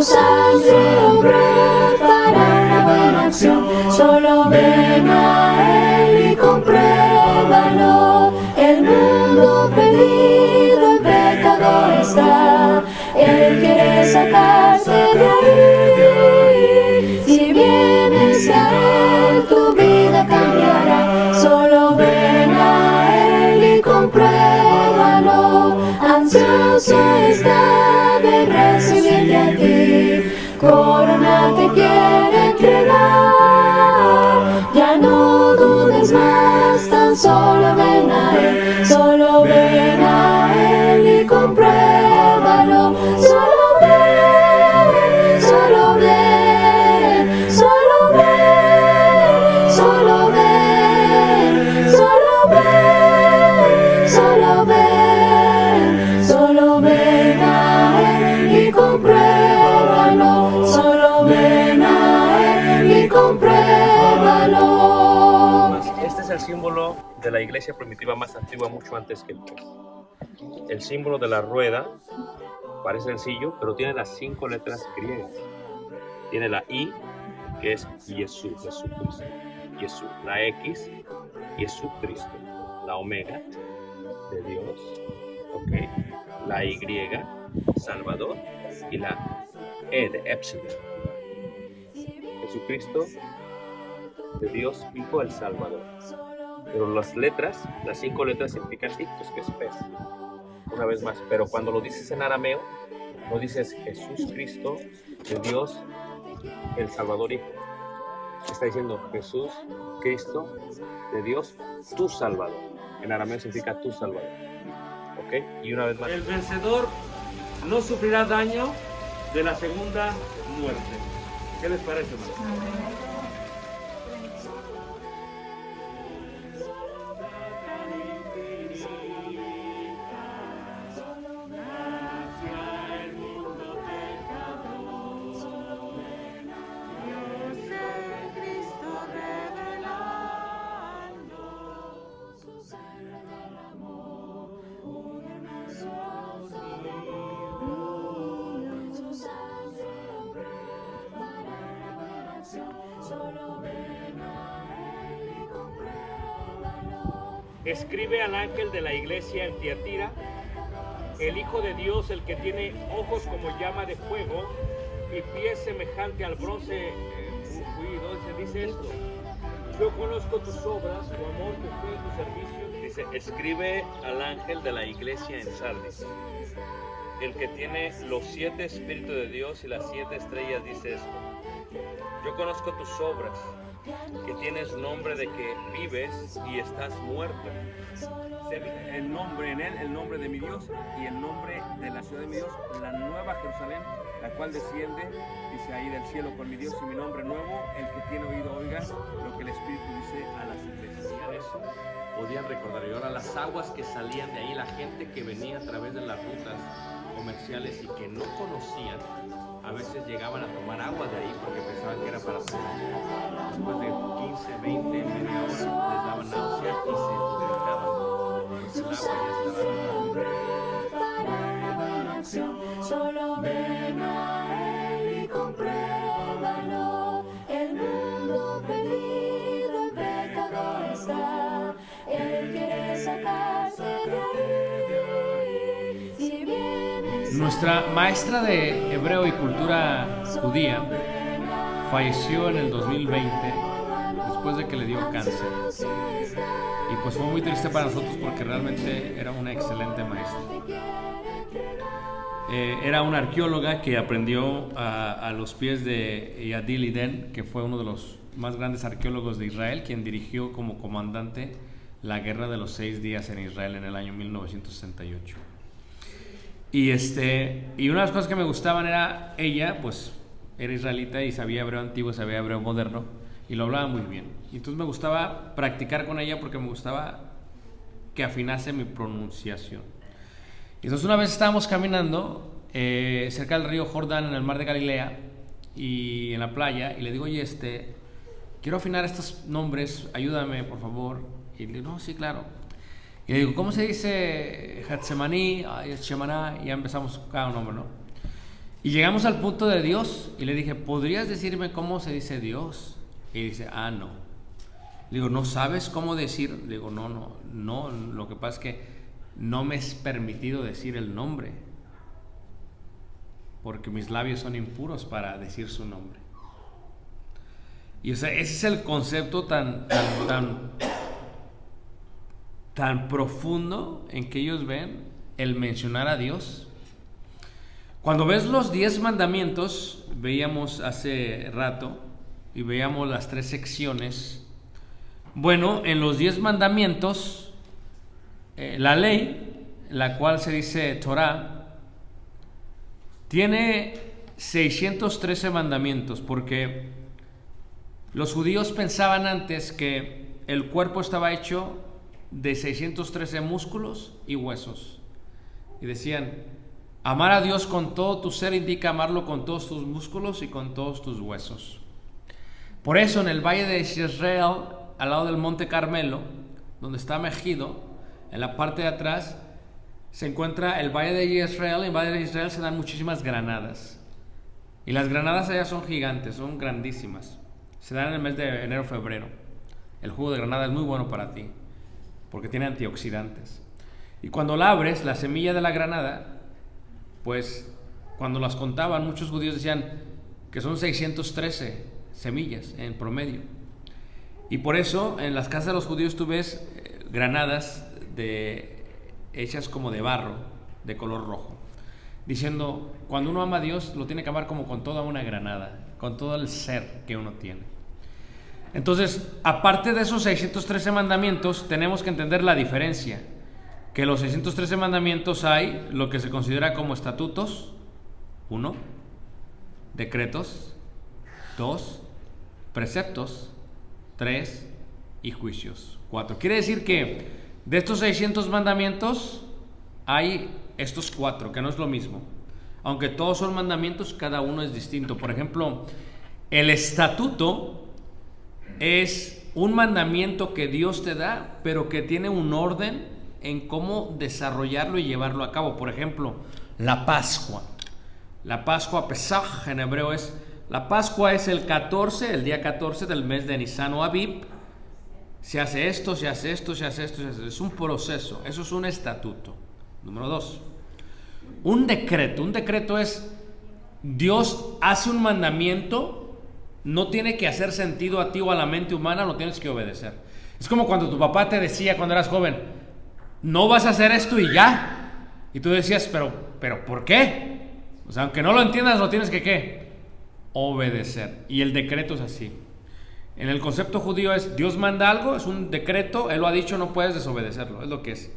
sangre obró para una buena acción. Solo ven a Él y compruébalo. El mundo perdido en pecado está. Él quiere sacarte de ahí. Si vienes a Él, tu vida cambiará. Solo ven a Él y compruébalo. Ansioso está de recibirte a ti. Corona te quiere entregar. Ya no dudes más, tan solo ven a Él. Solo ven a Él y compruébalo. Solo ven, solo ven, solo ven, solo ven, solo ven, solo ven, solo ven a Él y compruébalo. Solo ven a Él y compruébalo. Este es el símbolo de la iglesia primitiva más antigua, mucho antes que el pez. El símbolo de la rueda parece sencillo, pero tiene las 5 letras griegas. Tiene la I, que es Jesús, Jesucristo. Jesús. La X, Jesucristo. La omega, de Dios. Ok. La Y, Salvador. Y la E de Epsilon. Jesucristo, de Dios, Hijo, el Salvador. Pero las letras, las 5 letras significan ictus, que es pez. Una vez más, pero cuando lo dices en arameo, no dices Jesús Cristo, de Dios, el Salvador Hijo. Está diciendo Jesús Cristo, de Dios, tu Salvador. En arameo significa tu Salvador. ¿Ok? Y una vez más. El vencedor no sufrirá daño de la segunda muerte. ¿Qué les parece, hermano? Escribe al ángel de la iglesia en Tiatira, el Hijo de Dios, el que tiene ojos como llama de fuego y pies semejante al bronce pulido, dice esto: yo conozco tus obras, tu amor, tu fe, tu servicio. Dice, escribe al ángel de la iglesia en Sardis, el que tiene los 7 espíritus de Dios y las 7 estrellas, dice esto: yo conozco tus obras, que tienes nombre de que vives y estás muerto. El nombre en él, el nombre de mi Dios y el nombre de la ciudad de mi Dios, la nueva Jerusalén, la cual desciende, dice ahí, del cielo con mi Dios y mi nombre nuevo. El que tiene oído oiga lo que el Espíritu dice a las iglesias. Eso podían recordar. Y ahora las aguas que salían de ahí, la gente que venía a través de las rutas comerciales y que no conocían, a veces llegaban a tomar agua de ahí porque pensaban que era para tomar. Después de 15, 20, media hora les daban náusea y se vomitaban. Pues el agua ya estaba. Solo ven a Él y compruébalo. El mundo perdido en pecado está. Él quiere sacarte de ahí. Si vienes. Nuestra maestra de hebreo y cultura judía falleció en el 2020 después de que le dio cáncer. Y pues fue muy triste para nosotros porque realmente era una excelente maestra. Era una arqueóloga que aprendió a los pies de Yadil Iden, que fue uno de los más grandes arqueólogos de Israel, quien dirigió como comandante la Guerra de los 6 días en Israel en el año 1968. Y una de las cosas que me gustaban era ella, pues era israelita y sabía hebreo antiguo, sabía hebreo moderno y lo hablaba muy bien. Y entonces me gustaba practicar con ella porque me gustaba que afinase mi pronunciación. Y entonces una vez estábamos caminando cerca del río Jordán en el mar de Galilea y en la playa y le digo, oye, quiero afinar estos nombres, ayúdame por favor. Y le digo, no, sí, claro. Y le digo, ¿cómo se dice Getsemaní, Shemaná? Y ya empezamos cada nombre, ¿no? Y llegamos al punto de Dios y le dije, ¿podrías decirme cómo se dice Dios? Y dice, no. Le digo, ¿no sabes cómo decir? Le digo, no, lo que pasa es que no me es permitido decir el nombre, porque mis labios son impuros para decir su nombre. Y o sea, ese es el concepto tan profundo en que ellos ven el mencionar a Dios. Cuando ves los 10 mandamientos, veíamos hace rato, y veíamos las 3 secciones. Bueno, en los 10 mandamientos, la ley, la cual se dice Torah, tiene 613 mandamientos, porque los judíos pensaban antes que el cuerpo estaba hecho de 613 músculos y huesos. Y decían, amar a Dios con todo tu ser indica amarlo con todos tus músculos y con todos tus huesos. Por eso en el valle de Israel, al lado del monte Carmelo, donde está Megido, en la parte de atrás se encuentra el valle de Israel. En el valle de Israel se dan muchísimas granadas, y las granadas allá son gigantes, son grandísimas. Se dan en el mes de enero-febrero. El jugo de granada es muy bueno para ti, porque tiene antioxidantes. Y cuando la abres, la semilla de la granada, pues cuando las contaban, muchos judíos decían que son 613 semillas en promedio. Y por eso en las casas de los judíos tú ves granadas hechas como de barro, de color rojo, diciendo, cuando uno ama a Dios, lo tiene que amar como con toda una granada, con todo el ser que uno tiene. Entonces, aparte de esos 613 mandamientos, tenemos que entender la diferencia. Que en los 613 mandamientos hay lo que se considera como estatutos, 1, decretos, 2, preceptos, 3 y juicios, 4. Quiere decir que de estos 600 mandamientos hay estos 4, que no es lo mismo. Aunque todos son mandamientos, cada uno es distinto. Por ejemplo, el estatuto es un mandamiento que Dios te da, pero que tiene un orden en cómo desarrollarlo y llevarlo a cabo. Por ejemplo, la Pascua. La Pascua, Pesaj en hebreo es... La Pascua es el 14, el día 14 del mes de Nisan o Abib. Se hace esto, se hace esto, se hace esto, se hace esto. Es un proceso, eso es un estatuto. Número 2. Un decreto. Un decreto es... Dios hace un mandamiento, no tiene que hacer sentido a ti o a la mente humana, lo tienes que obedecer. Es como cuando tu papá te decía cuando eras joven, no vas a hacer esto y ya. Y tú decías, pero ¿por qué? O sea, aunque no lo entiendas, lo tienes que ¿qué? Obedecer. Y el decreto es así. En el concepto judío es, Dios manda algo, es un decreto, Él lo ha dicho, no puedes desobedecerlo, es lo que es.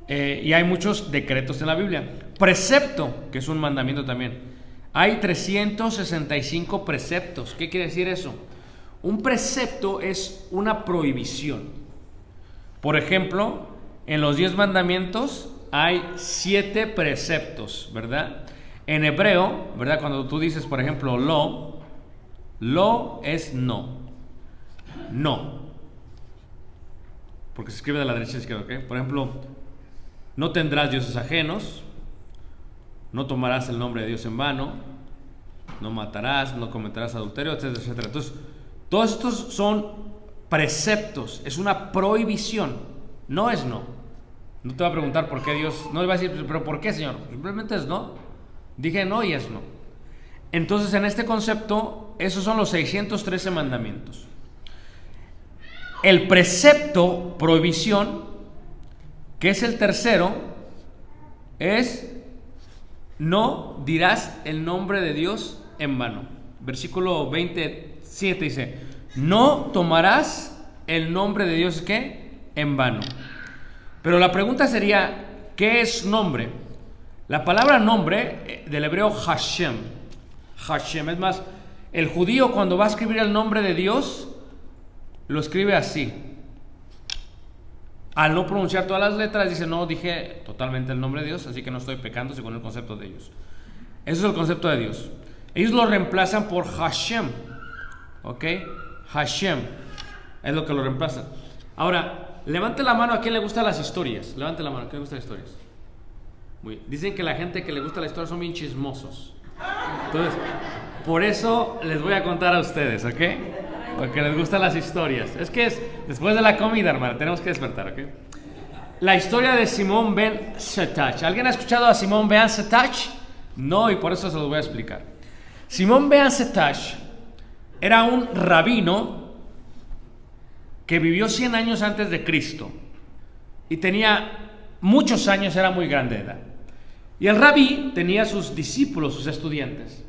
Y hay muchos decretos en la Biblia. Precepto, que es un mandamiento también. Hay 365 preceptos. ¿Qué quiere decir eso? Un precepto es una prohibición. Por ejemplo, en los 10 mandamientos hay 7 preceptos, ¿verdad? En hebreo, ¿verdad? Cuando tú dices, por ejemplo, lo es no. No. Porque se escribe de la derecha a la izquierda, ¿ok? Por ejemplo, no tendrás dioses ajenos, no tomarás el nombre de Dios en vano, no matarás, no cometerás adulterio, etcétera, etcétera. Entonces, todos estos son preceptos, es una prohibición, no es no. No te va a preguntar por qué Dios, no le va a decir, pero ¿por qué, Señor? Simplemente es no. Dije no y es no. Entonces, en este concepto, esos son los 613 mandamientos. El precepto, prohibición, que es el tercero, es no dirás el nombre de Dios en vano. Versículo 27 dice, no tomarás el nombre de Dios ¿qué? En vano. Pero la pregunta sería, ¿qué es nombre? La palabra nombre del hebreo Hashem. Hashem, es más, el judío cuando va a escribir el nombre de Dios, lo escribe así. Al no pronunciar todas las letras, dice, no dije totalmente el nombre de Dios, así que no estoy pecando según el concepto de ellos. Ese es el concepto de Dios. Ellos lo reemplazan por Hashem. ¿Ok? Hashem es lo que lo reemplazan. Ahora, levante la mano a quien le gustan las historias. Levante la mano, ¿a quién le gustan las historias? Muy bien. Dicen que la gente que le gusta la historia son bien chismosos. Entonces, por eso les voy a contar a ustedes, ¿ok? Porque les gustan las historias. Es que es después de la comida, hermano, tenemos que despertar, ¿ok? La historia de Simón ben Setach. ¿Alguien ha escuchado a Simón ben Setach? No, y por eso se los voy a explicar. Simón ben Setach era un rabino que vivió 100 años antes de Cristo y tenía muchos años, era muy grande de edad. Y el rabí tenía sus discípulos, sus estudiantes.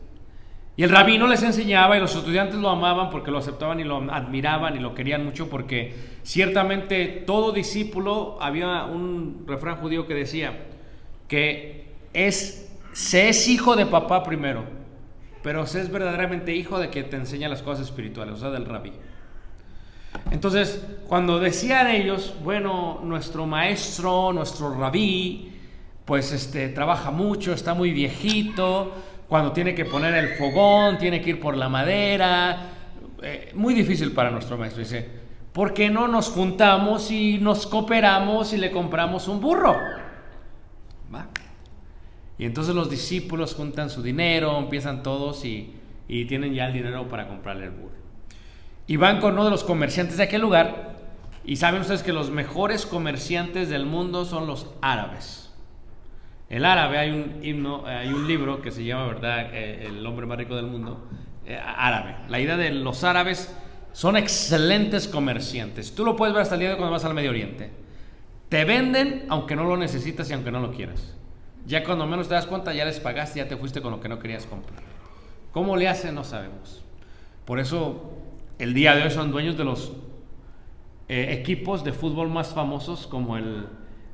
Y el rabino les enseñaba y los estudiantes lo amaban porque lo aceptaban y lo admiraban y lo querían mucho, porque ciertamente todo discípulo, había un refrán judío que decía que se es hijo de papá primero, pero se es verdaderamente hijo de quien te enseña las cosas espirituales, o sea, del rabí. Entonces, cuando decían ellos, bueno, nuestro maestro, nuestro rabí, pues trabaja mucho, está muy viejito, cuando tiene que poner el fogón, tiene que ir por la madera, muy difícil para nuestro maestro. Dice, ¿por qué no nos juntamos y nos cooperamos y le compramos un burro? ¿Va? Y entonces los discípulos juntan su dinero, empiezan todos y tienen ya el dinero para comprarle el burro. Y van con uno de los comerciantes de aquel lugar, y saben ustedes que los mejores comerciantes del mundo son los árabes. El árabe, hay un libro que se llama, ¿verdad?, El hombre más rico del mundo, árabe. La idea de los árabes son excelentes comerciantes. Tú lo puedes ver hasta el día de hoy cuando vas al Medio Oriente. Te venden aunque no lo necesitas y aunque no lo quieras. Ya cuando menos te das cuenta, ya les pagaste, ya te fuiste con lo que no querías comprar. ¿Cómo le hacen? No sabemos. Por eso, el día de hoy son dueños de los equipos de fútbol más famosos, como el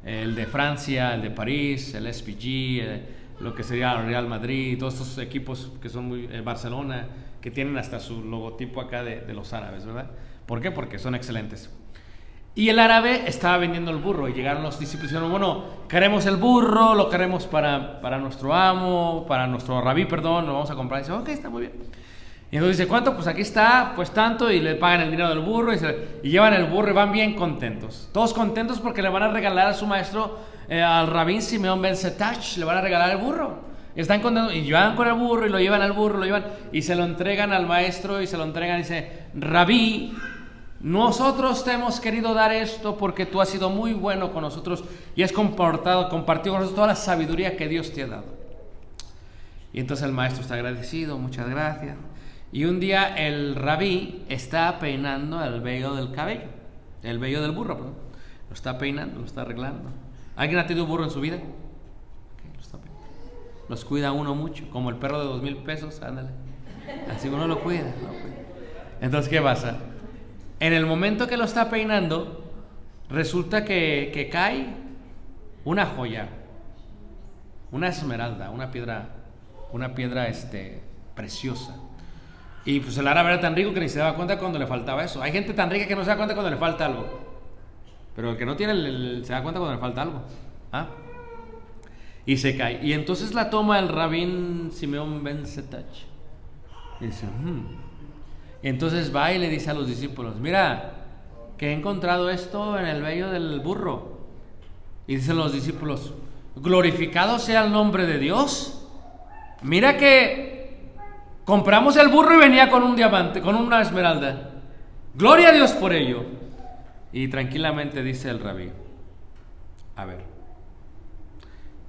de Francia, el de París, el SPG, lo que sería el Real Madrid, todos estos equipos que son muy, Barcelona, que tienen hasta su logotipo acá de los árabes, ¿verdad? ¿Por qué? Porque son excelentes. Y el árabe estaba vendiendo el burro y llegaron los discípulos y dijeron, bueno, queremos el burro, lo queremos para nuestro amo, para nuestro rabí, perdón, lo vamos a comprar. Y dice, ok, está muy bien. Y entonces dice, ¿cuánto? Pues aquí está, pues tanto, y le pagan el dinero del burro y llevan el burro y van bien contentos. Todos contentos porque le van a regalar a su maestro, al rabí Simeón ben Setach, le van a regalar el burro. Y están contentos y van con el burro y lo llevan al burro, lo llevan y se lo entregan al maestro y se lo entregan y dice, rabí, nosotros te hemos querido dar esto porque tú has sido muy bueno con nosotros y has compartido con nosotros toda la sabiduría que Dios te ha dado. Y entonces el maestro está agradecido, muchas gracias. Y un día el rabí está peinando el vello del cabello, el vello del burro, perdón. Lo está peinando, lo está arreglando. ¿Alguien ha tenido un burro en su vida? Okay, lo está peinando. Los cuida uno mucho, como el perro de 2,000 pesos, ándale. Así uno lo cuida. Entonces, ¿qué pasa? En el momento que lo está peinando, resulta que cae una joya, una esmeralda, una piedra preciosa. Y pues el árabe era tan rico que ni se daba cuenta cuando le faltaba eso. Hay gente tan rica que no se da cuenta cuando le falta algo, pero el que no tiene se da cuenta cuando le falta algo. ¿Ah? Y se cae. Y entonces la toma el rabín Simeón ben Setach. Y dice, Y entonces va y le dice a los discípulos, mira, que he encontrado esto en el vello del burro. Y dicen los discípulos, glorificado sea el nombre de Dios. Mira que compramos el burro y venía con un diamante, con una esmeralda. Gloria a Dios por ello. Y tranquilamente dice el rabí, a ver,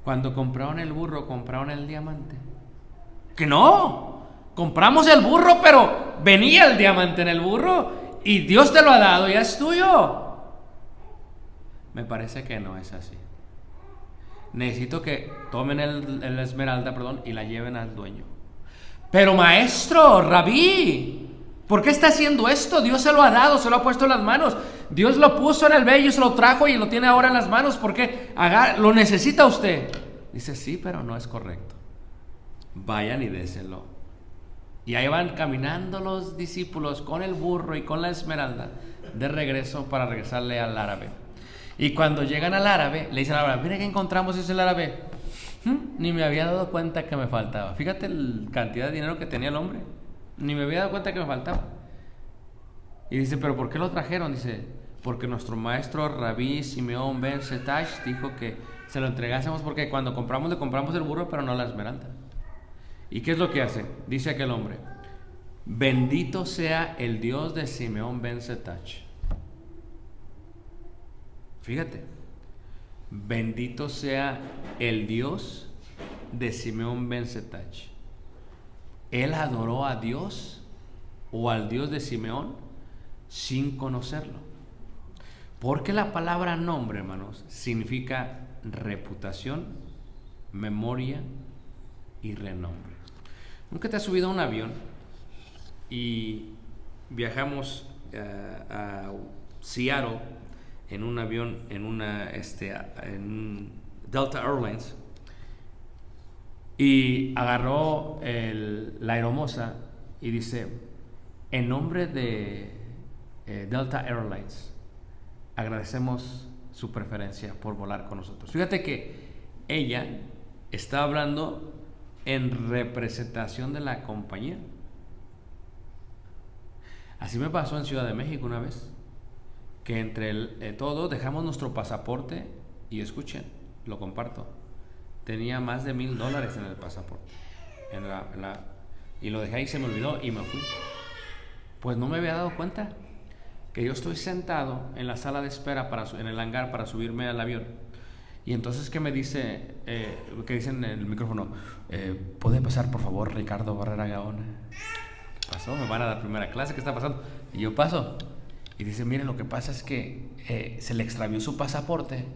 cuando compraron el burro, compraron el diamante. Que no, compramos el burro, pero venía el diamante en el burro y Dios te lo ha dado y es tuyo. Me parece que no es así. Necesito que tomen el esmeralda, y la lleven al dueño. Pero maestro, rabí, ¿por qué está haciendo esto? Dios se lo ha dado, se lo ha puesto en las manos. Dios lo puso en el vello, se lo trajo y lo tiene ahora en las manos. ¿Por qué? Lo necesita usted. Dice, sí, pero no es correcto. Vayan y déselo. Y ahí van caminando los discípulos con el burro y con la esmeralda de regreso para regresarle al árabe. Y cuando llegan al árabe, le dicen al árabe, mire que encontramos, es el árabe. Ni me había dado cuenta que me faltaba. Fíjate la cantidad de dinero que tenía el hombre. Ni me había dado cuenta que me faltaba. Y dice, ¿pero por qué lo trajeron? Dice, porque nuestro maestro rabí Simeón ben Setach dijo que se lo entregásemos porque cuando compramos, le compramos el burro, pero no la esmeralda. ¿Y qué es lo que hace? Dice aquel hombre: bendito sea el Dios de Simeón ben Setach. Fíjate, bendito sea el Dios de Simeón ben Setach. Él adoró a Dios o al Dios de Simeón sin conocerlo. Porque la palabra nombre, hermanos, significa reputación, memoria y renombre. ¿Nunca te has subido a un avión y viajamos a Seattle en un avión, en Delta Airlines, y agarró la aeromoza y dice: en nombre de Delta Airlines, agradecemos su preferencia por volar con nosotros? Fíjate que ella está hablando en representación de la compañía. Así me pasó en Ciudad de México una vez, que entre todos dejamos nuestro pasaporte, y escuchen, lo comparto, tenía más de $1,000 en el pasaporte, y lo dejé ahí, se me olvidó y me fui. Pues no me había dado cuenta que yo estoy sentado en la sala de espera en el hangar para subirme al avión. Y entonces que me dice, que dicen en el micrófono: ¿puede pasar por favor Ricardo Barrera Gaona? ¿Qué pasó? Me van a dar primera clase, ¿qué está pasando? Y yo paso y dice: miren, lo que pasa es que se le extravió su pasaporte.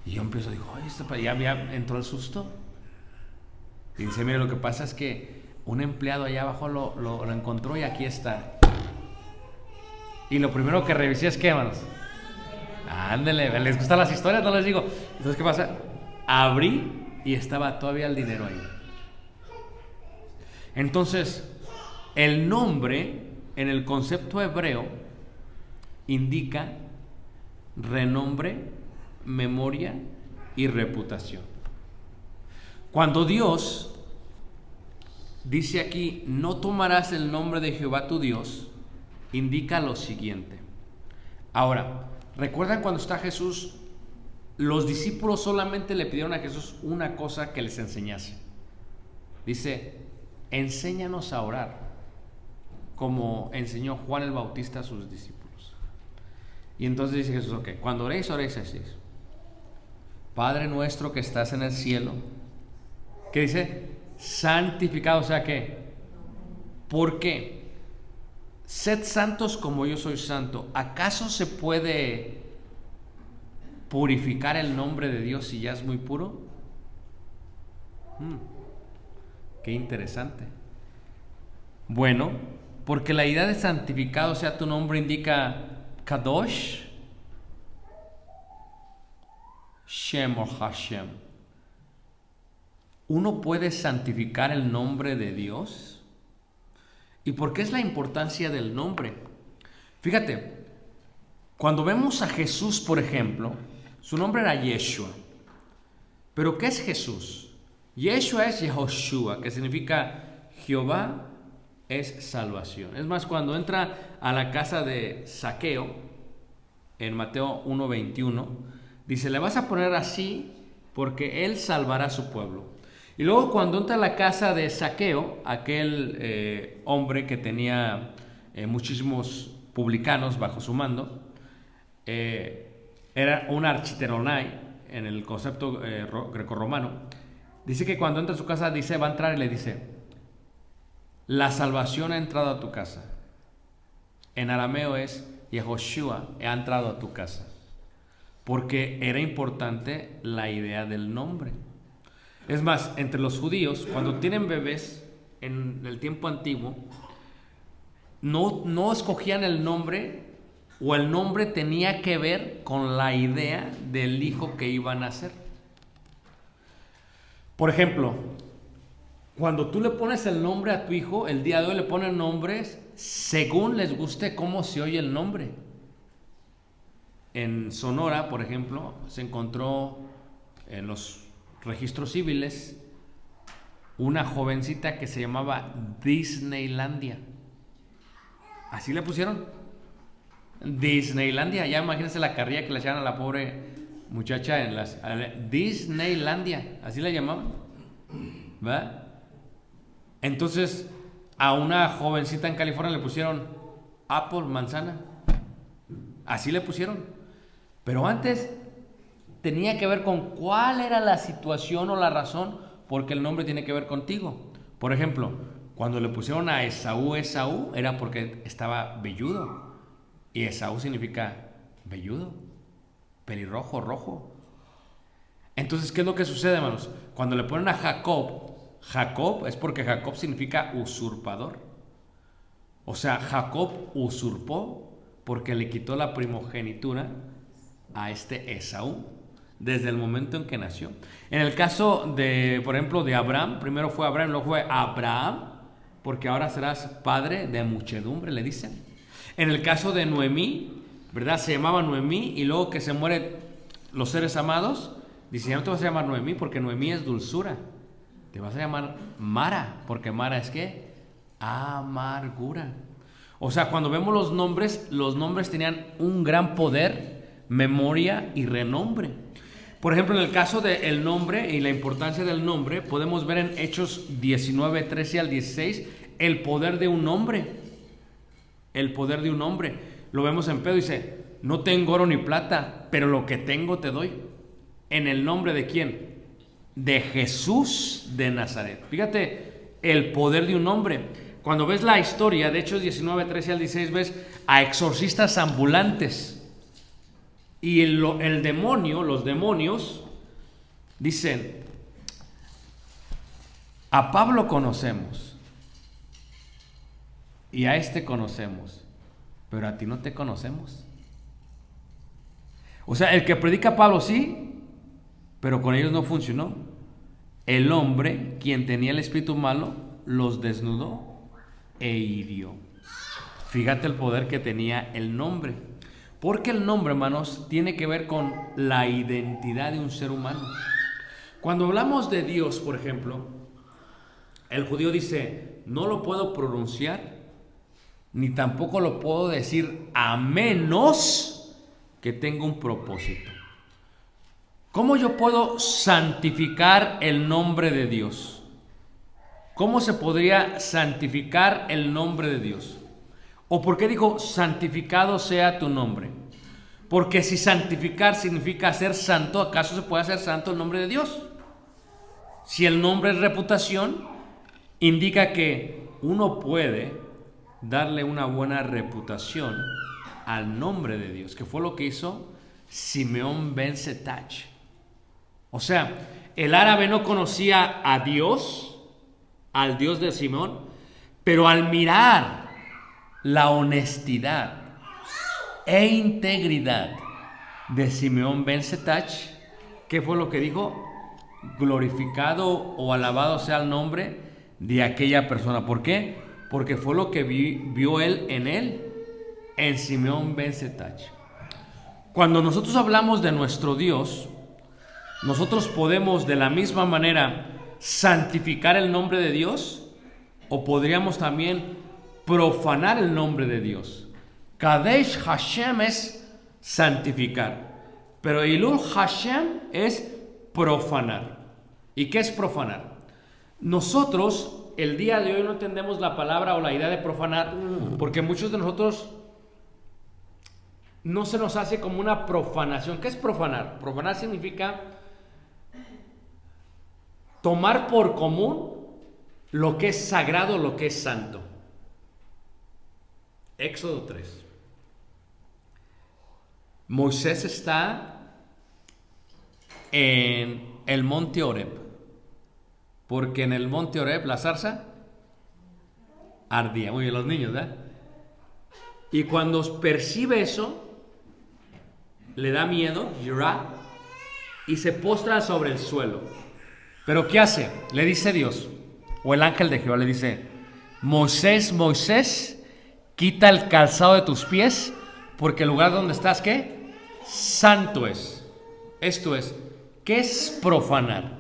Y yo empiezo, digo, ay, ya entró el susto. Y dice: miren, lo que pasa es que un empleado allá abajo lo encontró y aquí está. Y lo primero que revisé es, ¿qué, hermanos? Ándele, ¿les gustan las historias? No les digo. Entonces, ¿qué pasa? Abrí y estaba todavía el dinero ahí. Entonces, el nombre en el concepto hebreo indica renombre, memoria y reputación. Cuando Dios dice aquí: no tomarás el nombre de Jehová tu Dios, indica lo siguiente. Ahora, ¿recuerdan cuando está Jesús? Los discípulos solamente le pidieron a Jesús una cosa que les enseñase. Dice: enséñanos a orar, como enseñó Juan el Bautista a sus discípulos. Y entonces dice Jesús: ok, cuando oréis, oréis así: Padre nuestro que estás en el cielo. ¿Qué dice? Santificado. O sea que, ¿por qué? Sed santos como yo soy santo. ¿Acaso se puede purificar el nombre de Dios si ya es muy puro? Qué interesante. Bueno, porque la idea de santificado sea tu nombre indica Kadosh, Shem o Hashem. ¿Uno puede santificar el nombre de Dios? ¿Y por qué es la importancia del nombre? Fíjate, cuando vemos a Jesús, por ejemplo, su nombre era Yeshua. ¿Pero qué es Jesús? Yeshua es Yehoshua, que significa Jehová es salvación. Es más, cuando entra a la casa de Zaqueo, en Mateo 1:21, dice: le vas a poner así porque él salvará a su pueblo. Y luego cuando entra a la casa de Zaqueo, aquel hombre que tenía muchísimos publicanos bajo su mando, era un architeronai en el concepto grecorromano. Dice que cuando entra a su casa, dice, va a entrar y le dice: la salvación ha entrado a tu casa. En arameo es Yehoshua ha entrado a tu casa, porque era importante la idea del nombre. Es más, entre los judíos, cuando tienen bebés en el tiempo antiguo, no escogían el nombre, o el nombre tenía que ver con la idea del hijo que iban a hacer. Por ejemplo, cuando tú le pones el nombre a tu hijo, el día de hoy le ponen nombres según les guste cómo se oye el nombre. En Sonora, por ejemplo, se encontró en los registros civiles una jovencita que se llamaba Disneylandia. Así le pusieron, Disneylandia. Ya imagínense la carrilla que le echaban a la pobre muchacha Disneylandia, así la llamaban, ¿verdad? Entonces, a una jovencita en California le pusieron Apple, manzana. Así le pusieron. Pero antes tenía que ver con cuál era la situación o la razón, porque el nombre tiene que ver contigo. Por ejemplo, cuando le pusieron a Esaú, Esaú, era porque estaba velludo. Y Esaú significa velludo, pelirrojo, rojo. Entonces, ¿qué es lo que sucede, hermanos? Cuando le ponen a Jacob, Jacob es porque Jacob significa usurpador. O sea, Jacob usurpó porque le quitó la primogenitura a este Esaú desde el momento en que nació. En el caso de, por ejemplo, de Abraham, primero fue Abraham, luego fue Abraham, porque ahora serás padre de muchedumbre, le dicen. En el caso de Noemí, ¿verdad? Se llamaba Noemí y luego que se mueren los seres amados, dice, ya no te vas a llamar Noemí porque Noemí es dulzura. Te vas a llamar Mara, porque Mara es ¿qué? Amargura. O sea, cuando vemos los nombres tenían un gran poder, memoria y renombre. Por ejemplo, en el caso del nombre y la importancia del nombre, podemos ver en Hechos 19, 13 al 16, el poder de un nombre. El poder de un nombre. Lo vemos en Pedro, dice, no tengo oro ni plata, pero lo que tengo te doy. ¿En el nombre de quién? De Jesús de Nazaret. Fíjate el poder de un nombre. Cuando ves la historia de Hechos 19, 13 al 16, ves a exorcistas ambulantes. Y el demonio, los demonios, dicen, a Pablo conocemos y a este conocemos, pero a ti no te conocemos. O sea, el que predica Pablo sí, pero con ellos no funcionó. El hombre, quien tenía el espíritu malo, los desnudó e hirió. Fíjate el poder que tenía el nombre. Porque el nombre, hermanos, tiene que ver con la identidad de un ser humano. Cuando hablamos de Dios, por ejemplo, el judío dice, no lo puedo pronunciar, ni tampoco lo puedo decir a menos que tenga un propósito. ¿Cómo yo puedo santificar el nombre de Dios? ¿Cómo se podría santificar el nombre de Dios? ¿O por qué digo santificado sea tu nombre? Porque si santificar significa ser santo, ¿acaso se puede hacer santo el nombre de Dios? Si el nombre es reputación, indica que uno puede darle una buena reputación al nombre de Dios, que fue lo que hizo Simeón ben Setach. O sea, el árabe no conocía a Dios, al Dios de Simeón, pero al mirar la honestidad e integridad de Simeón ben Setach, ¿qué fue lo que dijo? Glorificado o alabado sea el nombre de aquella persona. ¿Por qué? Porque fue lo que vio él, en Simeón ben Setach. Cuando nosotros hablamos de nuestro Dios, nosotros podemos de la misma manera santificar el nombre de Dios, o podríamos también profanar el nombre de Dios. Kadesh Hashem es santificar, pero Ilul Hashem es profanar. ¿Y qué es profanar? Nosotros el día de hoy no entendemos la palabra o la idea de profanar, porque muchos de nosotros no se nos hace como una profanación. ¿Qué es profanar? Profanar significa tomar por común lo que es sagrado, lo que es santo. Éxodo 3. Moisés está en el monte Horeb, porque en el monte Horeb la zarza ardía. Muy bien, los niños, ¿verdad? Y cuando percibe eso, le da miedo, yirá, y se postra sobre el suelo. ¿Pero qué hace? Le dice Dios, o el ángel de Jehová le dice, Moisés, Moisés, quita el calzado de tus pies, porque el lugar donde estás, ¿qué? Santo es. Esto es, ¿qué es profanar?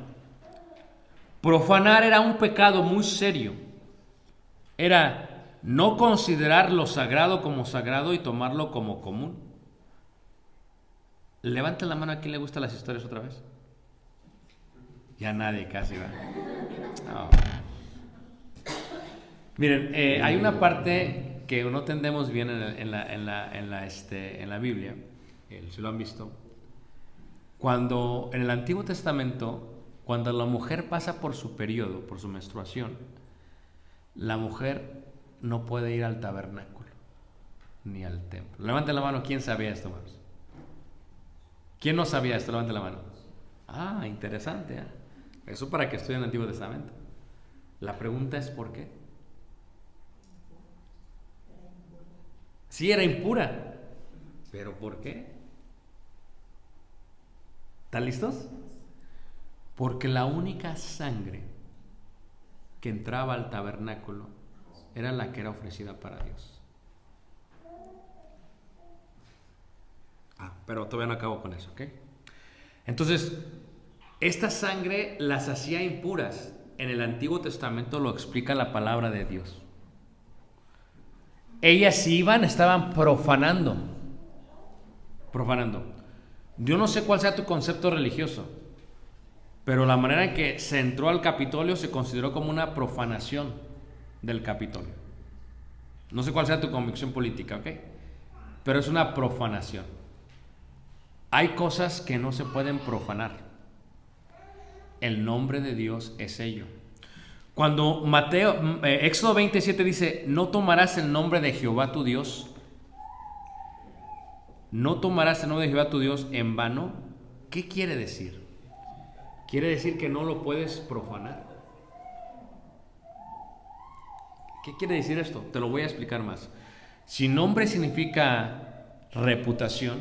Profanar era un pecado muy serio. Era no considerar lo sagrado como sagrado y tomarlo como común. Levanten la mano a quien le gustan las historias otra vez. Ya nadie casi va. No. Miren, hay una parte que no entendemos bien en la Biblia, si lo han visto. Cuando en el Antiguo Testamento, cuando la mujer pasa por su periodo, por su menstruación, la mujer no puede ir al tabernáculo ni al templo. Levanten la mano, ¿quién sabía esto, hermanos? ¿Quién no sabía esto? Levanten la mano. Ah, interesante, ¿eh? Eso para que estudien el Antiguo Testamento. La pregunta es ¿por qué? Sí, era impura, pero ¿por qué? ¿Están listos? Porque la única sangre que entraba al tabernáculo era la que era ofrecida para Dios. Pero todavía no acabo con eso, ¿ok? Entonces, esta sangre las hacía impuras. En el Antiguo Testamento lo explica la palabra de Dios. Ellas iban, estaban profanando. Yo no sé cuál sea tu concepto religioso, pero la manera en que se entró al Capitolio se consideró como una profanación del Capitolio. No sé cuál sea tu convicción política, ¿ok? Pero es una profanación. Hay cosas que no se pueden profanar. El nombre de Dios es ello. Cuando Éxodo 27 dice, no tomarás el nombre de Jehová tu Dios, no tomarás el nombre de Jehová tu Dios en vano, ¿qué quiere decir? Quiere decir que no lo puedes profanar. ¿Qué quiere decir esto? Te lo voy a explicar más. Si nombre significa reputación,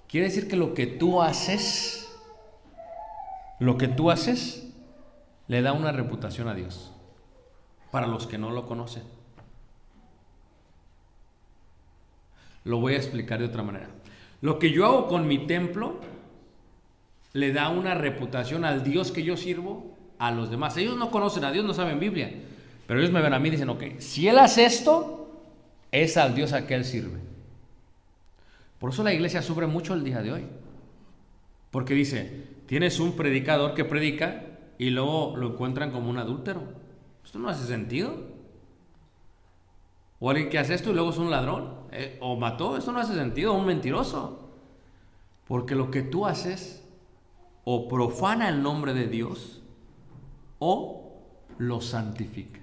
quiere decir que lo que tú haces le da una reputación a Dios para los que no lo conocen. Lo voy a explicar de otra manera. Lo que yo hago con mi templo le da una reputación al Dios que yo sirvo a los demás. Ellos no conocen a Dios, no saben Biblia, pero ellos me ven a mí y dicen, ok, si él hace esto, es al Dios a que él sirve. Por eso la iglesia sufre mucho el día de hoy, porque dice, tienes un predicador que predica y luego lo encuentran como un adúltero. Esto no hace sentido. O alguien que hace esto y luego es un ladrón, o mató. Esto no hace sentido, un mentiroso. Porque lo que tú haces o profana el nombre de Dios o lo santifica.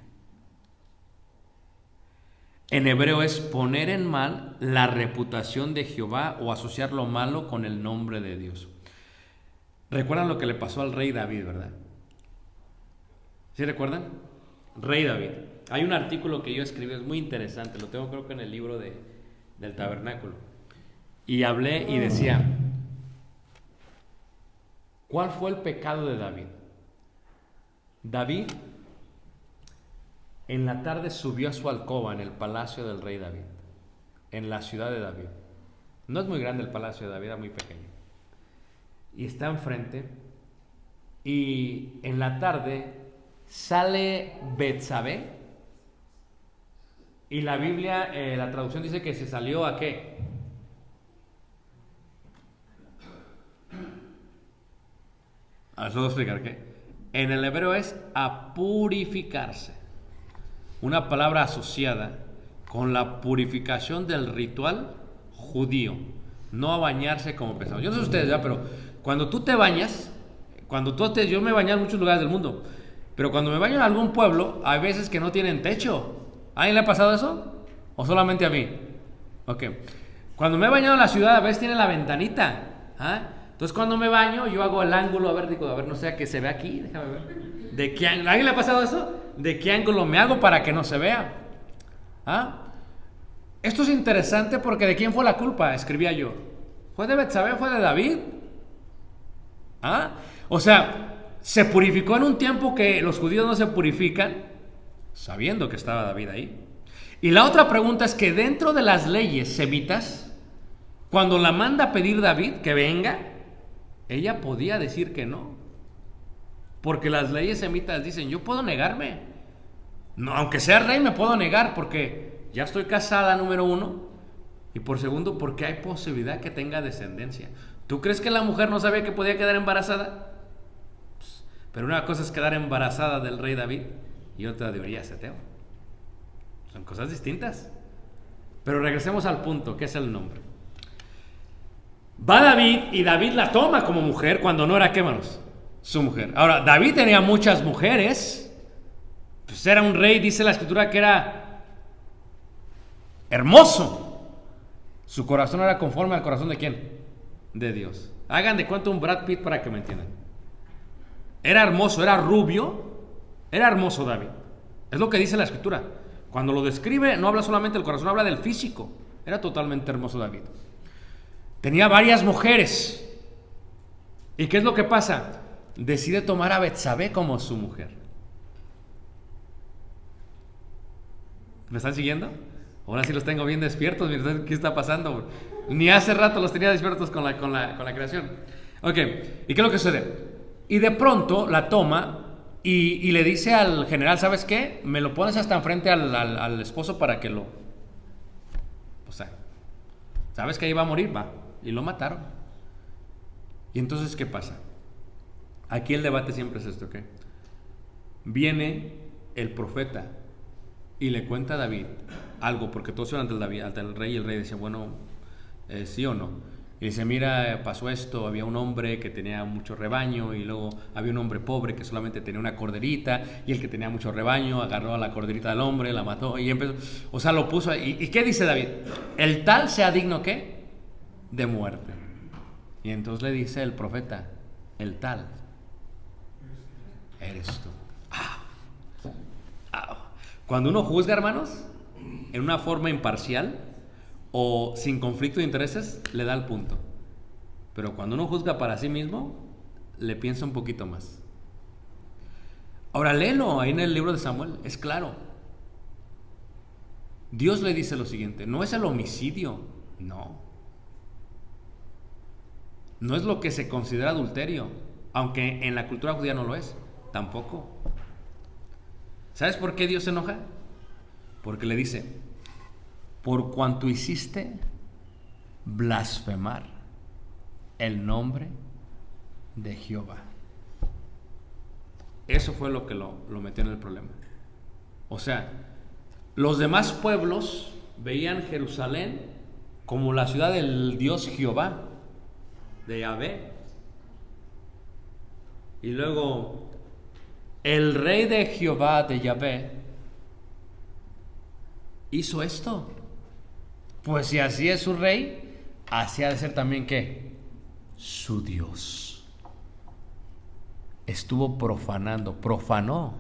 En hebreo es poner en mal la reputación de Jehová o asociar lo malo con el nombre de Dios. ¿Recuerdan lo que le pasó al rey David, verdad? ¿Sí recuerdan? Rey David. Hay un artículo que yo escribí, es muy interesante, lo tengo creo que en el libro del tabernáculo. Y hablé y decía, ¿cuál fue el pecado de David? David en la tarde subió a su alcoba en el palacio del rey David, en la ciudad de David. No es muy grande el palacio de David, era muy pequeño. Y está enfrente, y en la tarde sale Betsabé, y la Biblia, la traducción dice que se salió ¿a qué? A ver, voy a explicar qué. En el hebreo es a purificarse, una palabra asociada con la purificación del ritual judío, no a bañarse como pensamos. Yo no sé ustedes ya, pero cuando tú te bañas, yo me bañé en muchos lugares del mundo, pero cuando me baño en algún pueblo, hay veces que no tienen techo. ¿A alguien le ha pasado eso? ¿O solamente a mí? Ok. Cuando me he bañado en la ciudad, a veces tiene la ventanita. Entonces cuando me baño, yo hago el ángulo, a ver, no sé, que se ve aquí, déjame ver. ¿De qué ángulo? ¿A alguien le ha pasado eso? ¿De qué ángulo me hago para que no se vea? Esto es interesante porque ¿de quién fue la culpa? Escribía yo. ¿Fue de Betsabé? ¿Fue de David? O sea, se purificó en un tiempo que los judíos no se purifican, sabiendo que estaba David ahí. Y la otra pregunta es que dentro de las leyes semitas, cuando la manda a pedir David que venga, ella podía decir que no, porque las leyes semitas dicen, yo puedo negarme, no, aunque sea rey me puedo negar, porque ya estoy casada, número uno, y por segundo, porque hay posibilidad que tenga descendencia. ¿Tú crees que la mujer no sabía que podía quedar embarazada? Pero una cosa es quedar embarazada del rey David y otra de Urías eteo. Son cosas distintas. Pero regresemos al punto, ¿qué es el nombre? Va David y David la toma como mujer cuando no era, ¿qué manos? Su mujer. Ahora, David tenía muchas mujeres. Pues era un rey, dice la escritura que era hermoso. Su corazón era conforme al corazón de ¿quién? De Dios. Hagan de cuenta un Brad Pitt para que me entiendan. Era hermoso, era rubio. Era hermoso David. Es lo que dice la escritura. Cuando lo describe, no habla solamente del corazón, habla del físico. Era totalmente hermoso David. Tenía varias mujeres. ¿Y qué es lo que pasa? Decide tomar a Betsabé como su mujer. ¿Me están siguiendo? Ahora sí los tengo bien despiertos. Miren, ¿qué está pasando? Ni hace rato los tenía despiertos con la creación. Ok, ¿y qué es lo que sucede? Y de pronto la toma y le dice al general, ¿sabes qué? Me lo pones hasta enfrente al esposo para que lo... O sea, ¿sabes que ahí va a morir? Va. Y lo mataron. Y entonces, ¿qué pasa? Aquí el debate siempre es esto, ¿ok? Viene el profeta y le cuenta a David algo, porque todos iban ante el rey, y el rey decía, bueno, sí o no. Y dice, mira, pasó esto, había un hombre que tenía mucho rebaño, y luego había un hombre pobre que solamente tenía una corderita, y el que tenía mucho rebaño agarró a la corderita del hombre, la mató, y empezó, o sea, lo puso ahí. ¿Y qué dice David? El tal sea digno, ¿qué? De muerte. Y entonces le dice el profeta, el tal eres tú. Cuando uno juzga, hermanos, en una forma imparcial o sin conflicto de intereses, le da el punto. Pero cuando uno juzga para sí mismo, le piensa un poquito más. Ahora léelo ahí en el libro de Samuel, es claro. Dios le dice lo siguiente, no es el homicidio, no. No es lo que se considera adulterio, aunque en la cultura judía no lo es, tampoco. ¿Sabes por qué Dios se enoja? Porque le dice, por cuanto hiciste blasfemar el nombre de Jehová. Eso fue lo que lo metió en el problema. O sea, los demás pueblos veían Jerusalén como la ciudad del Dios Jehová, de Yahvé. Y luego el rey de Jehová, de Yahvé, hizo esto. Pues si así es su rey, así ha de ser también ¿qué? Su Dios. Estuvo profanó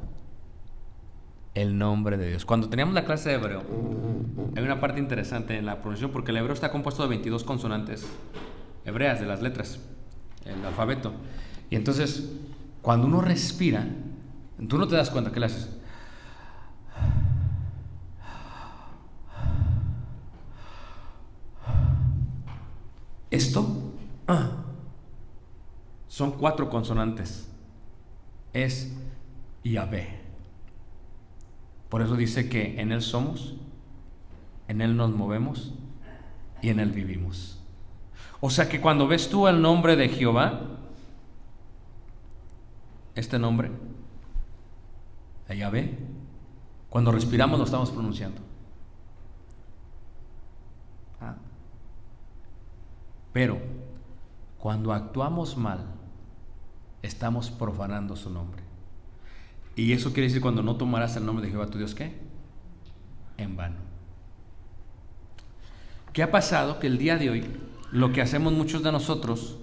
el nombre de Dios. Cuando teníamos la clase de hebreo, hay una parte interesante en la pronunciación, porque el hebreo está compuesto de 22 consonantes hebreas, de las letras, el alfabeto. Y entonces, cuando uno respira, tú no te das cuenta, ¿qué le haces? Esto son 4 consonantes. Es Yahvé. Por eso dice que en Él somos, en Él nos movemos y en Él vivimos. O sea que cuando ves tú el nombre de Jehová, este nombre, de Yahvé, cuando respiramos lo estamos pronunciando. Pero cuando actuamos mal, estamos profanando su nombre. Y eso quiere decir, cuando no tomarás el nombre de Jehová tu Dios, ¿qué? En vano. ¿Qué ha pasado? Que el día de hoy, lo que hacemos muchos de nosotros,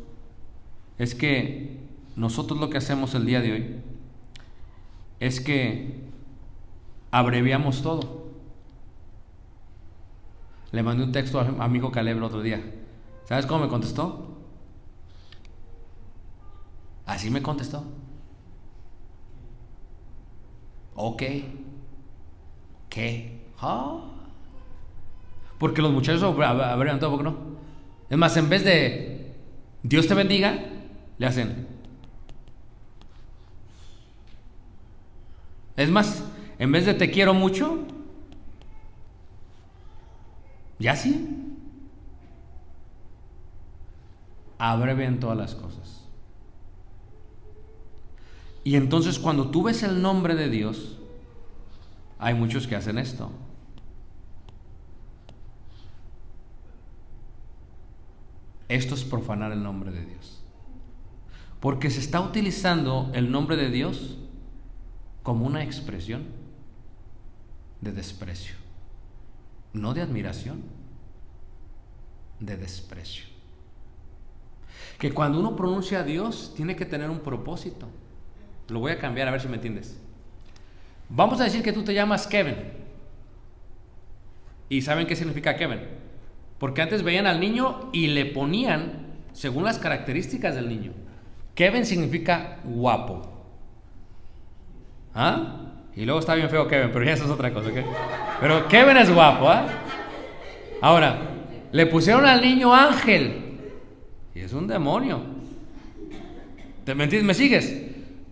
es que nosotros lo que hacemos el día de hoy, es que abreviamos todo. Le mandé un texto a mi hijo Caleb el otro día. ¿Sabes cómo me contestó? Así me contestó. Ok. ¿Qué? Porque los muchachos abrevian todo, ¿por qué no? Es más, en vez de Dios te bendiga, le hacen. Es más, en vez de te quiero mucho, ya sí. Abrevian todas las cosas. Y entonces, cuando tú ves el nombre de Dios, hay muchos que hacen esto. esto es profanar el nombre de Dios. Porque se está utilizando el nombre de Dios como una expresión de desprecio, no de admiración, de desprecio. Que cuando uno pronuncia a Dios tiene que tener un propósito. Lo voy a cambiar a ver si me entiendes. Vamos a decir que tú te llamas Kevin. ¿Y saben qué significa Kevin? Porque antes veían al niño y le ponían según las características del niño. Kevin significa guapo. ¿Ah? Y luego está bien feo Kevin, pero ya eso es otra cosa, ¿ok? Pero Kevin es guapo, ¿ah? Ahora, le pusieron al niño Ángel. Y es un demonio. ¿Me entiendes? ¿Me sigues?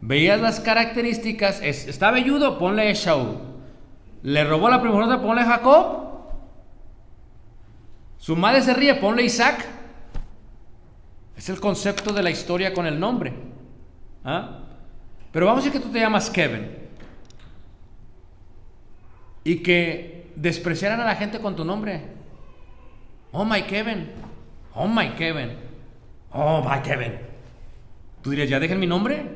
Veías las características. Está velludo, ponle Esau. Le robó la primogénita, ponle Jacob. Su madre se ríe, ponle Isaac. Es el concepto de la historia con el nombre. ¿Ah? Pero vamos a decir que tú te llamas Kevin y que despreciaran a la gente con tu nombre. Oh my Kevin, oh my Kevin, oh my Kevin. Tú dirías, ya dejen mi nombre,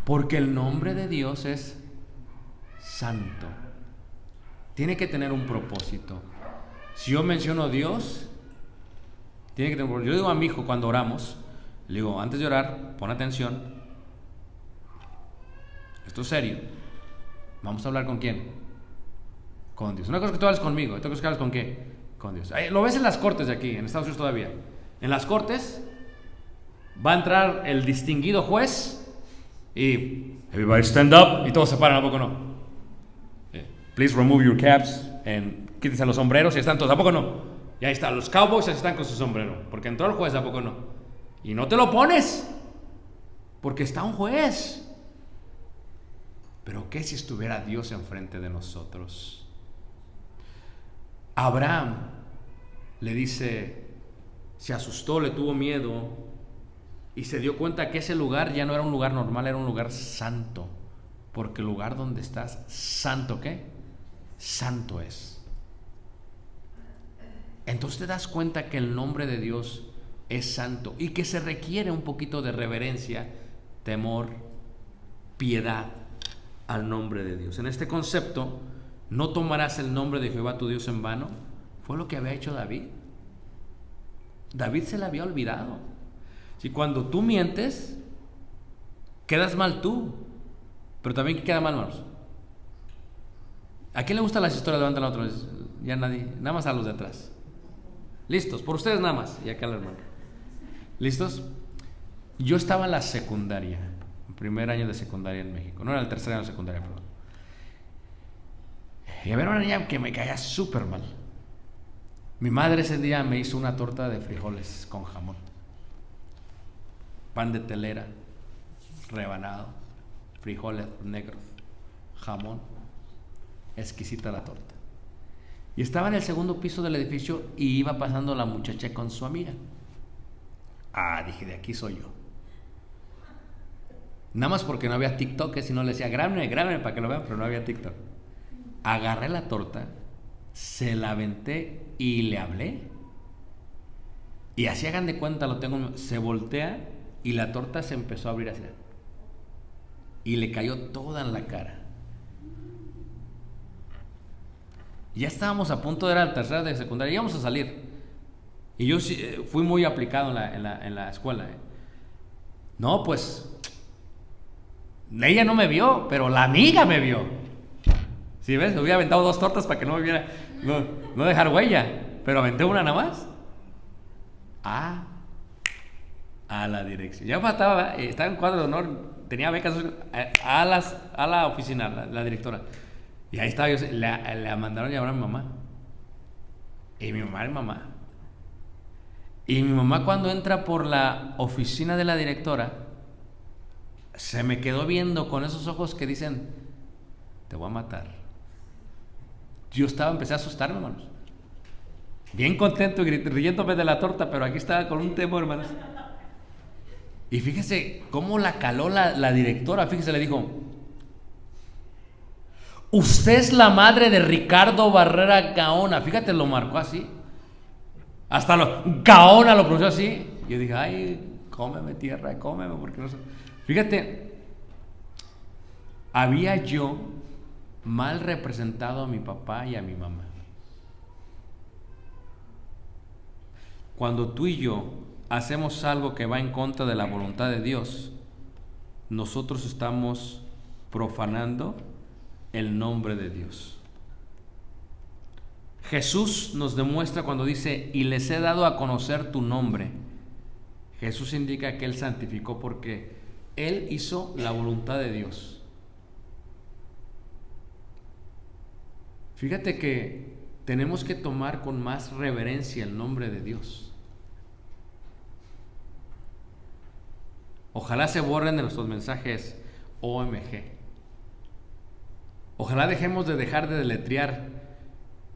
porque el nombre de Dios es santo. Tiene que tener un propósito. Si yo menciono a Dios, tiene que tener un propósito. Yo digo a mi hijo cuando oramos, le digo, antes de orar, pon atención. Esto es serio. Vamos a hablar con quién. Con Dios. Una cosa es que tú hables conmigo, otra cosa es que hables con qué. Con Dios. Lo ves en las cortes de aquí, en Estados Unidos todavía. En las cortes va a entrar el distinguido juez y everybody stand up y todos se paran, ¿a poco no? Please remove your caps and quítense los sombreros y están todos, ¿a poco no? Y ahí están los cowboys, ahí están con su sombrero, porque entró el juez, ¿a poco no? Y no te lo pones porque está un juez. Pero ¿qué si estuviera Dios enfrente de nosotros? Abraham le dice, se asustó, le tuvo miedo y se dio cuenta que ese lugar ya no era un lugar normal, era un lugar santo. Porque el lugar donde estás, santo, ¿qué? Santo es. Entonces te das cuenta que el nombre de Dios es santo y que se requiere un poquito de reverencia, temor, piedad al nombre de Dios. En este concepto, no tomarás el nombre de Jehová tu Dios en vano. Fue lo que había hecho David. David se le había olvidado. Si cuando tú mientes, quedas mal tú, pero también queda mal, hermanos. ¿A quién le gustan las historias? Levantan la otra vez. Ya nadie, nada más a los de atrás. Listos, por ustedes nada más. Y acá el hermano. ¿Listos? Yo estaba en la secundaria, primer año de secundaria en México. No era el tercer año de secundaria, perdón. Y había una niña que me caía súper mal. Mi madre ese día me hizo una torta de frijoles con jamón, pan de telera rebanado, frijoles negros, jamón, exquisita la torta. Y estaba en el segundo piso del edificio y iba pasando la muchacha con su amiga. Dije, de aquí soy yo. Nada más porque no había TikTok, que si no le decía, grábenme para que lo vean, pero no había TikTok. Agarré la torta, se la aventé y le hablé. Y así hagan de cuenta, se voltea y la torta se empezó a abrir así. Y le cayó toda en la cara. Ya estábamos a punto de ir al tercero de secundaria, íbamos a salir. Y yo fui muy aplicado en la escuela. No, pues, ella no me vio, pero la amiga me vio. ¿Sí ves? Le hubiera aventado 2 tortas para que no me viera, no dejar huella, pero aventé una nada más. A la dirección. Ya estaba en cuadro de honor, tenía becas a la oficina, la directora. Y ahí estaba yo, le mandaron a llamar a mi mamá. Y mi mamá es mamá. Y mi mamá, cuando entra por la oficina de la directora, se me quedó viendo con esos ojos que dicen, te voy a matar. Yo empecé a asustarme, hermanos. Bien contento, riéndome de la torta, pero aquí estaba con un temor, hermanos. Y fíjese cómo la caló la directora. Fíjese, le dijo, usted es la madre de Ricardo Barrera Gaona. Fíjate, lo marcó así. Hasta Gaona lo pronunció así. Yo dije, ay, cómeme tierra, cómeme, porque no sé. Fíjate, había yo mal representado a mi papá y a mi mamá. Cuando tú y yo hacemos algo que va en contra de la voluntad de Dios, nosotros estamos profanando el nombre de Dios. Jesús nos demuestra cuando dice, y les he dado a conocer tu nombre. Jesús indica que Él santificó porque Él hizo la voluntad de Dios. Fíjate que tenemos que tomar con más reverencia el nombre de Dios. Ojalá se borren de nuestros mensajes OMG. Ojalá dejemos de dejar de deletrear.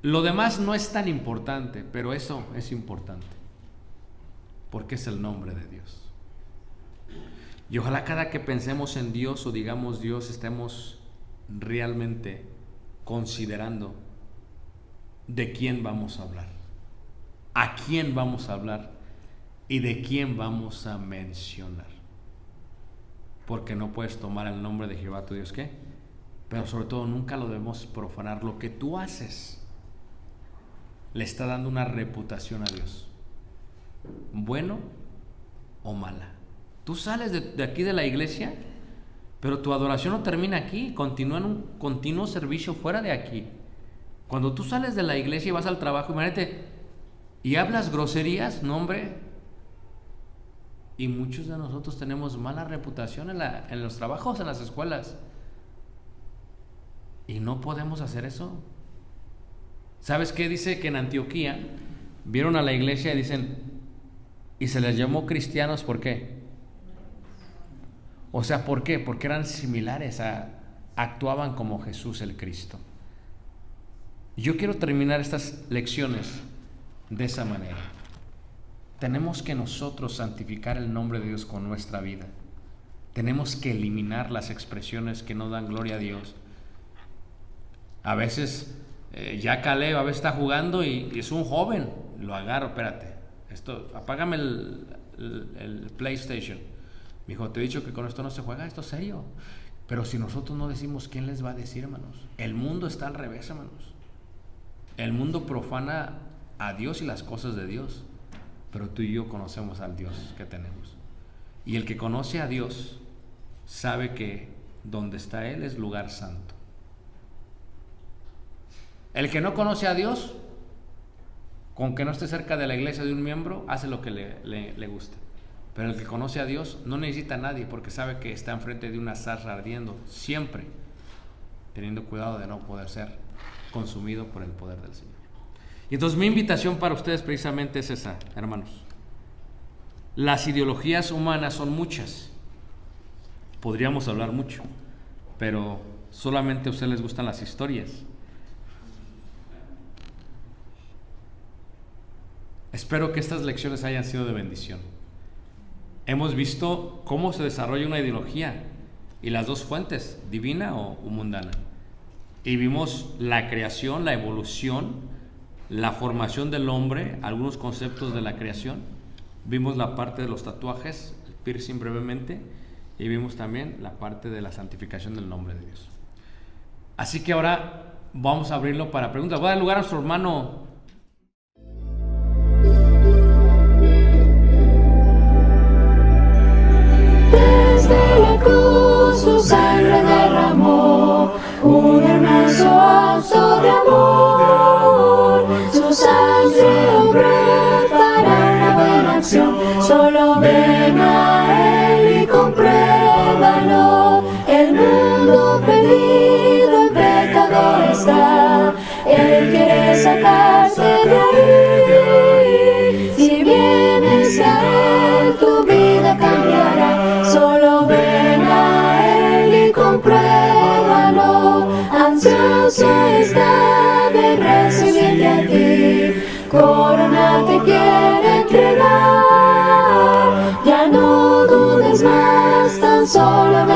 Lo demás no es tan importante, pero eso es importante, porque es el nombre de Dios. Y ojalá cada que pensemos en Dios o digamos Dios, estemos realmente considerando de quién vamos a hablar, a quién vamos a hablar y de quién vamos a mencionar. Porque no puedes tomar el nombre de Jehová tu Dios, ¿qué? Pero sobre todo nunca lo debemos profanar. Lo que tú haces le está dando una reputación a Dios, bueno o mala. Tú sales de aquí de la iglesia, pero tu adoración no termina aquí, continúa en un continuo servicio fuera de aquí. Cuando tú sales de la iglesia y vas al trabajo, imagínate, y hablas groserías, no hombre. Y muchos de nosotros tenemos mala reputación en los trabajos, en las escuelas. Y no podemos hacer eso. ¿Sabes qué? Dice que en Antioquía vieron a la iglesia y dicen, y se les llamó cristianos, ¿por qué? O sea, ¿por qué? Porque eran similares, actuaban como Jesús el Cristo. Yo quiero terminar estas lecciones de esa manera. Tenemos que nosotros santificar el nombre de Dios con nuestra vida. Tenemos que eliminar las expresiones que no dan gloria a Dios. A veces ya Caleb a veces está jugando y es un joven, lo agarro, espérate, apágame el PlayStation. Me dijo, te he dicho que con esto no se juega, esto es serio. Pero si nosotros no decimos, ¿quién les va a decir, hermanos? El mundo está al revés, hermanos. El mundo profana a Dios y las cosas de Dios, pero tú y yo conocemos al Dios que tenemos. Y el que conoce a Dios sabe que donde está Él es lugar santo. El que no conoce a Dios, con que no esté cerca de la iglesia de un miembro, hace lo que le gusta. Pero el que conoce a Dios no necesita a nadie, porque sabe que está enfrente de una zarza ardiendo, siempre teniendo cuidado de no poder ser consumido por el poder del Señor. Y entonces mi invitación para ustedes precisamente es esa, hermanos. Las ideologías humanas son muchas. Podríamos hablar mucho, pero solamente a ustedes les gustan las historias. Espero que estas lecciones hayan sido de bendición. Hemos visto cómo se desarrolla una ideología y las dos fuentes, divina o mundana. Y vimos la creación, la evolución, la formación del hombre, algunos conceptos de la creación. Vimos la parte de los tatuajes, el piercing brevemente, y vimos también la parte de la santificación del nombre de Dios. Así que ahora vamos a abrirlo para preguntas. Voy a dar lugar a nuestro hermano Desde la cruz su sangre derramó, un hermoso acto de amor. Su sangre obró para una buena acción. Solo ven a Él y compruébalo. El mundo perdido en pecado está. Él quiere sacarte de ahí. Si vienes a Él, tu vida cambiará. Solo ven a Él y compruébalo. Ansioso está de recibirte a ti. Corona te quiere entregar. Ya no dudes más, tan solo ven.